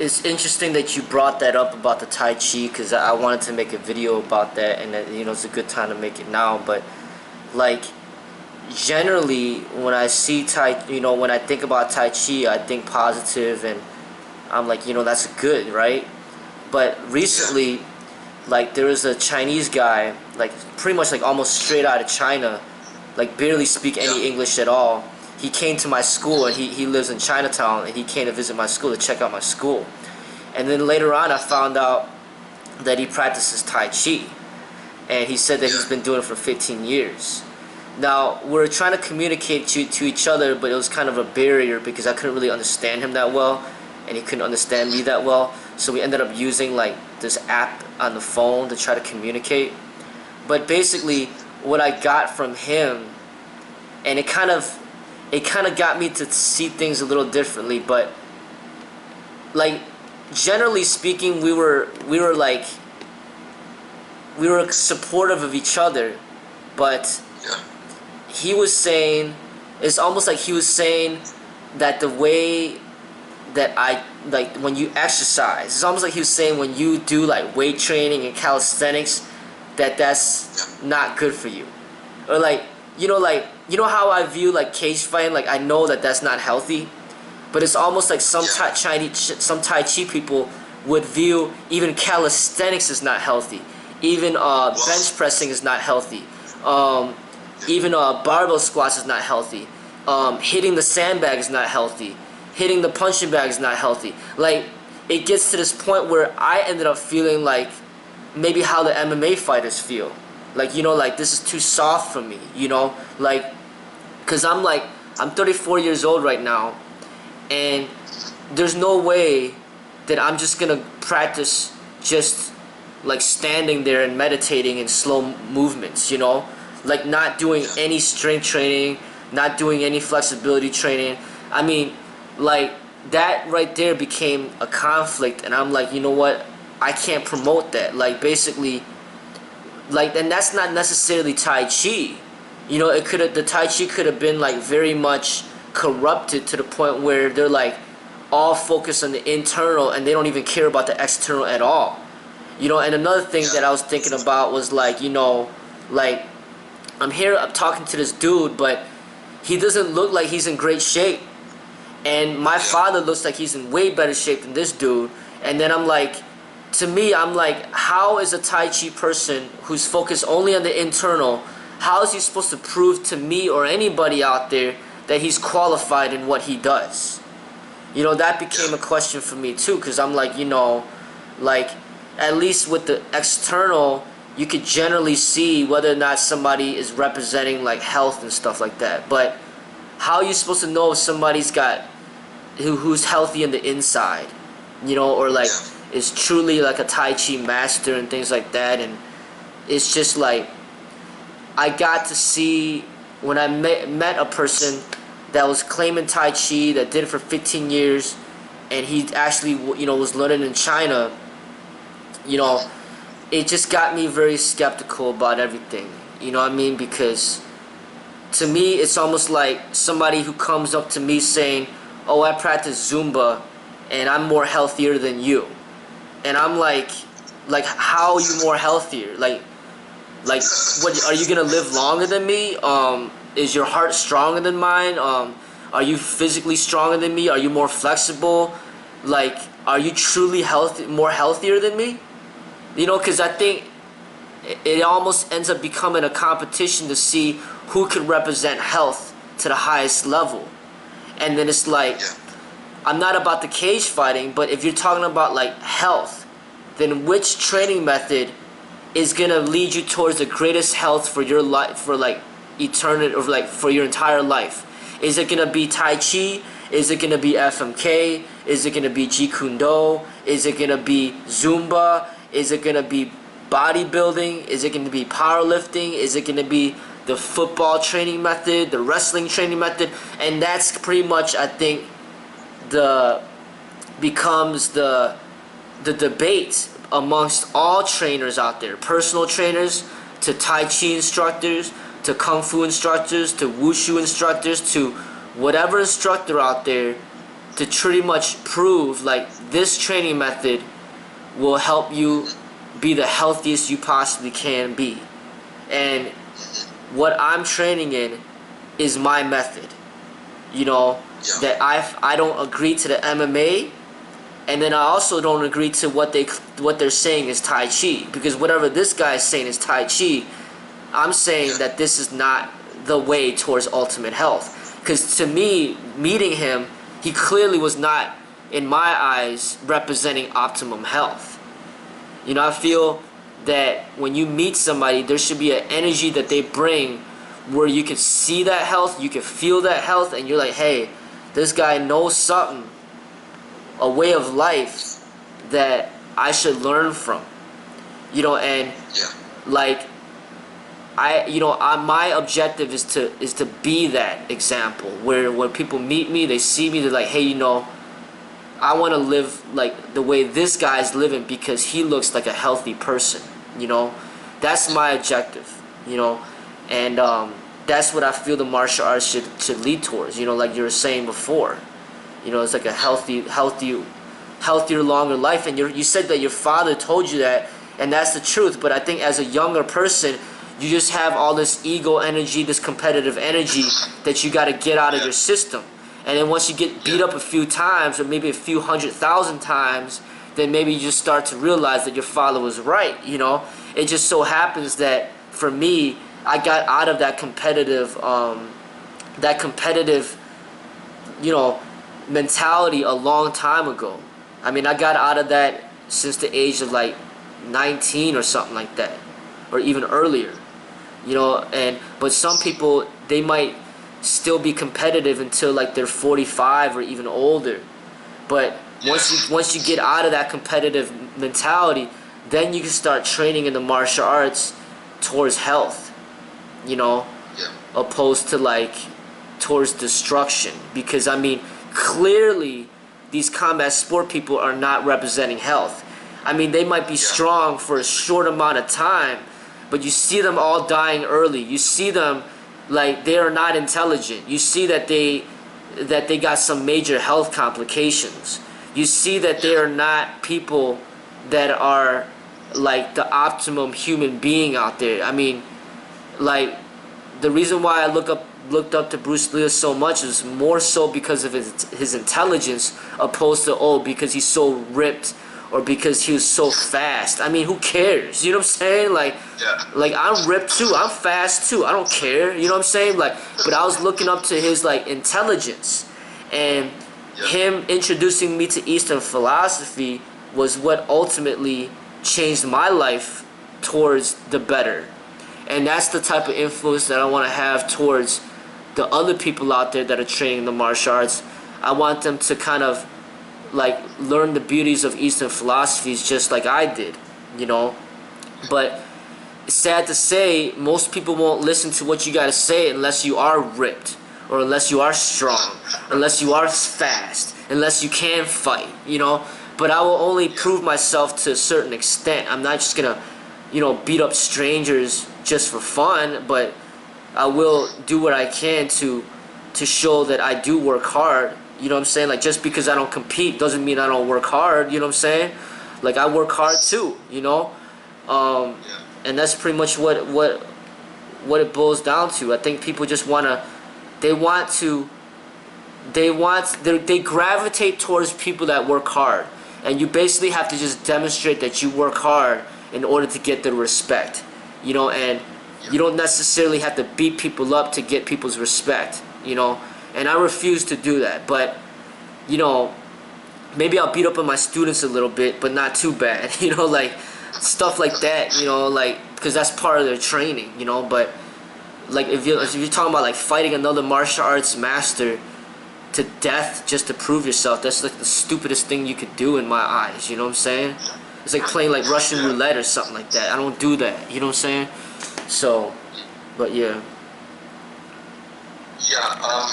It's interesting that you brought that up about the Tai Chi, because I wanted to make a video about that, and that, it's a good time to make it now. But like, generally when I see when I think about Tai Chi, I think positive, and I'm like, that's good, right? But recently, like, there was a Chinese guy, like pretty much like almost straight out of China, like barely speak any English at all. He came to my school, and he lives in Chinatown, and he came to visit my school, to check out my school. And then later on I found out that he practices Tai Chi, and he said that he's been doing it for 15 years. Now, we're trying to communicate to each other, but it was kind of a barrier because I couldn't really understand him that well, and he couldn't understand me that well. So we ended up using like this app on the phone to try to communicate. But basically, what I got from him, and it kind of got me to see things a little differently. But like, generally speaking, we were supportive of each other, but he was saying, it's almost like he was saying that the way that like when you exercise, it's almost like he was saying when you do like weight training and calisthenics, that's not good for you. Or like, how I view like cage fighting, like I know that that's not healthy, but it's almost like some Tai Chi people would view even calisthenics is not healthy, even bench pressing is not healthy, even barbell squats is not healthy, hitting the sandbag is not healthy, hitting the punching bag is not healthy. Like, it gets to this point where I ended up feeling like maybe how the MMA fighters feel, like, like this is too soft for me, like, because I'm 34 years old right now, and there's no way that I'm just gonna practice just like standing there and meditating in slow movements, like not doing any strength training, not doing any flexibility training. I mean, like, that right there became a conflict, and I'm like, you know what, I can't promote that. Like, basically, like, and that's not necessarily Tai Chi. The Tai Chi could have been like very much corrupted to the point where they're like all focused on the internal, and they don't even care about the external at all. And another thing that I was thinking about was like, like, I'm talking to this dude, but he doesn't look like he's in great shape, and my father looks like he's in way better shape than this dude. And then I'm like, to me, I'm like, how is a Tai Chi person who's focused only on the internal, how is he supposed to prove to me or anybody out there that he's qualified in what he does? That became a question for me too, because I'm like, like, at least with the external, you could generally see whether or not somebody is representing like health and stuff like that. But how are you supposed to know if somebody's who's healthy in the inside, or like is truly like a Tai Chi master and things like that? And it's just like, I got to see when I met a person that was claiming Tai Chi, that did it for 15 years, and he actually, was learning in China. It just got me very skeptical about everything. You know what I mean? Because to me, it's almost like somebody who comes up to me saying, "Oh, I practice Zumba, and I'm more healthier than you," and I'm like, how are you more healthier? Like, what, are you gonna live longer than me? Is your heart stronger than mine? Are you physically stronger than me? Are you more flexible? Like, are you truly more healthier than me? Because I think it almost ends up becoming a competition to see who could represent health to the highest level. And then it's like, I'm not about the cage fighting, but if you're talking about like health, then which training method is gonna lead you towards the greatest health for your life, for like eternity, or like for your entire life? Is it gonna be Tai Chi? Is it gonna be FMK? Is it gonna be Jeet Kune Do? Is it gonna be Zumba? Is it gonna be bodybuilding? Is it gonna be powerlifting? Is it gonna be the football training method, the wrestling training method? And that's pretty much, I think, becomes the debate amongst all trainers out there, personal trainers, to Tai Chi instructors, to Kung Fu instructors, to Wushu instructors, to whatever instructor out there, to pretty much prove like this training method will help you be the healthiest you possibly can be. And what I'm training in is my method. You know, that I don't agree to the MMA, and then I also don't agree to what they're saying is Tai Chi, because whatever this guy is saying is Tai Chi, I'm saying that this is not the way towards ultimate health. Because to me, meeting him, he clearly was not, in my eyes, representing optimum health. You know, I feel that when you meet somebody, there should be an energy that they bring where you can see that health, you can feel that health, and you're like, hey, this guy knows something, a way of life that I should learn from. You know, and like, my objective is to be that example where when people meet me, they see me, they're like, hey, you know, I want to live like the way this guy's living because he looks like a healthy person. You know, that's my objective. You know, and that's what I feel the martial arts should lead towards. You know, like you were saying before. You know, it's like a healthier, longer life. And you said that your father told you that, and that's the truth. But I think as a younger person, you just have all this ego energy, this competitive energy that you got to get out of your system. And then once you get beat up a few times, or maybe a few 100,000 times, then maybe you just start to realize that your father was right. You know, it just so happens that for me, I got out of that competitive, you know, mentality a long time ago. I mean, I got out of that since the age of like 19 or something like that, or even earlier. You know, but some people, they might still be competitive until like they're 45 or even older. But once you get out of that competitive mentality, then you can start training in the martial arts towards health. You know, opposed to like towards destruction. Because I mean, clearly these combat sport people are not representing health. I mean, they might be strong for a short amount of time, but you see them all dying early. You see them like they are not intelligent. You see that they got some major health complications. You see that they are not people that are like the optimum human being out there. I mean, like, the reason why I looked up to Bruce Lee so much is more so because of his intelligence, opposed to because he's so ripped or because he was so fast. I mean, who cares? You know what I'm saying? Like I'm ripped too, I'm fast too, I don't care. You know what I'm saying? Like, but I was looking up to his like intelligence, and him introducing me to Eastern philosophy was what ultimately changed my life towards the better. And that's the type of influence that I want to have towards the other people out there that are training the martial arts. I want them to kind of like learn the beauties of Eastern philosophies just like I did, you know. But it's sad to say, most people won't listen to what you got to say unless you are ripped, or unless you are strong, unless you are fast, unless you can fight, you know. But I will only prove myself to a certain extent. I'm not just gonna, you know, beat up strangers just for fun, but I will do what I can to show that I do work hard. You know what I'm saying? Like, just because I don't compete doesn't mean I don't work hard. You know what I'm saying? Like, I work hard too. You know, and that's pretty much what it boils down to. I think people just they gravitate towards people that work hard, and you basically have to just demonstrate that you work hard in order to get their respect. You know, and you don't necessarily have to beat people up to get people's respect, you know. And I refuse to do that. But, you know, maybe I'll beat up on my students a little bit, but not too bad, you know, like stuff like that, you know, like, because that's part of their training, you know. But like, if you're talking about like fighting another martial arts master to death just to prove yourself, that's like the stupidest thing you could do in my eyes. You know what I'm saying? It's like playing like Russian roulette or something like that. I don't do that. You know what I'm saying? So, but yeah. Yeah.